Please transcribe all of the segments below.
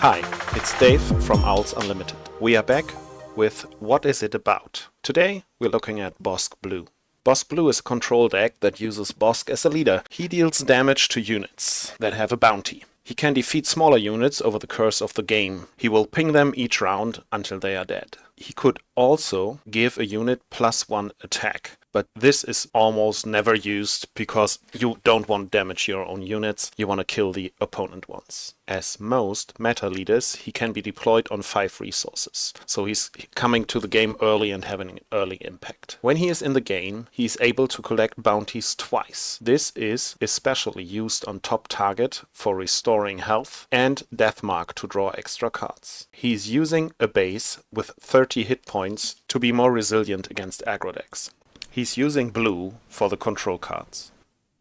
Hi, it's Dave from Owls Unlimited. We are back with What Is It About? Today we're looking at Bossk Blue. Bossk Blue is a control deck that uses Bossk as a leader. He deals damage to units that have a bounty. He can defeat smaller units over the course of the game. He will ping them each round until they are dead. He could also give a unit +1 attack, but this is almost never used because you don't want to damage your own units, you want to kill the opponent ones. As most meta leaders, he can be deployed on 5 resources, so he's coming to the game early and having an early impact. When he is in the game, he's able to collect bounties twice. This is especially used on top target for restoring health and Deathmark to draw extra cards. He's using a base with 30 hit points to be more resilient against aggro decks. He's using blue for the control cards.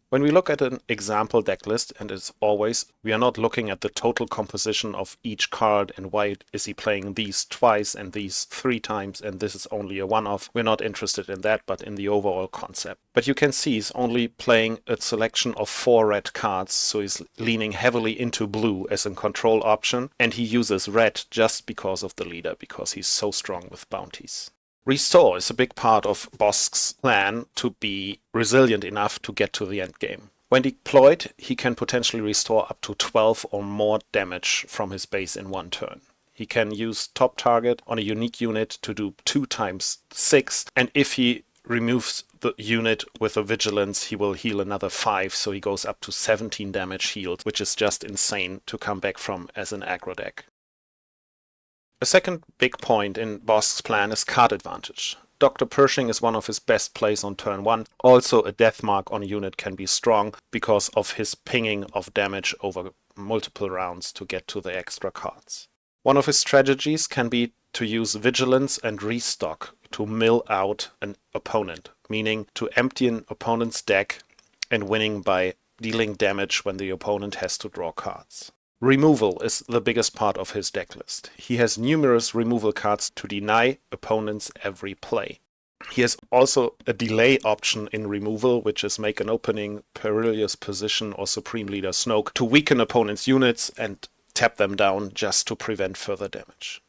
When we look at an example deck list, and as always, we are not looking at the total composition of each card and why is he playing these twice and these 3 times and this is only a one-off. We're not interested in that, but in the overall concept. But you can see he's only playing a selection of 4 red cards, so he's leaning heavily into blue as a control option, and he uses red just because of the leader, because he's so strong with bounties. Restore is a big part of Bossk's plan to be resilient enough to get to the end game. When deployed, he can potentially restore up to 12 or more damage from his base in one turn. He can use top target on a unique unit to do 2 times 6, and if he removes the unit with a vigilance, he will heal another 5, so he goes up to 17 damage healed, which is just insane to come back from as an aggro deck. A second big point in Bossk's plan is card advantage. Dr. Pershing is one of his best plays on turn 1. Also, a death mark on a unit can be strong because of his pinging of damage over multiple rounds to get to the extra cards. One of his strategies can be to use vigilance and restock to mill out an opponent, meaning to empty an opponent's deck and winning by dealing damage when the opponent has to draw cards. Removal is the biggest part of his deck list. He has numerous removal cards to deny opponents every play. He has also a delay option in removal, which is make an opening, perilous position, or Supreme Leader Snoke to weaken opponents' units and tap them down just to prevent further damage.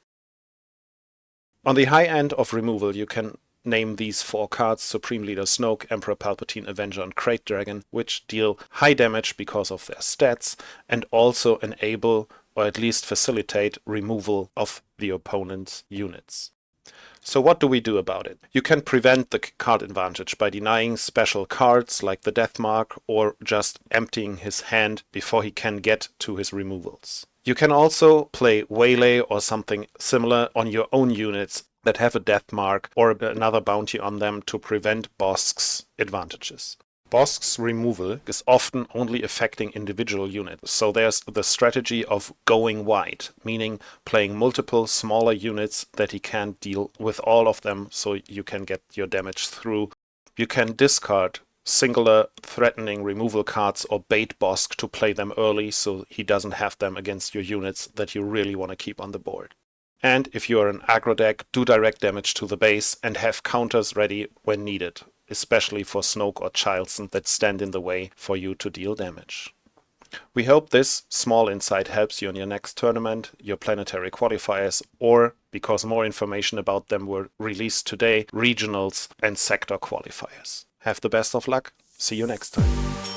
On the high end of removal, you can name these 4 cards: Supreme Leader Snoke, Emperor Palpatine, Avenger, and Krayt Dragon, which deal high damage because of their stats and also enable or at least facilitate removal of the opponent's units. So what do we do about it? You can prevent the card advantage by denying special cards like the Death Mark or just emptying his hand before he can get to his removals. You can also play Waylay or something similar on your own units that have a death mark or another bounty on them to prevent Bossk's advantages. Bossk's removal is often only affecting individual units, so there's the strategy of going wide, meaning playing multiple smaller units that he can't deal with all of them so you can get your damage through. You can discard singular threatening removal cards or bait Bossk to play them early so he doesn't have them against your units that you really want to keep on the board. And if you are an aggro deck, do direct damage to the base and have counters ready when needed, especially for Snoke or Chilson that stand in the way for you to deal damage. We hope this small insight helps you in your next tournament, your planetary qualifiers, or, because more information about them were released today, regionals and sector qualifiers. Have the best of luck. See you next time.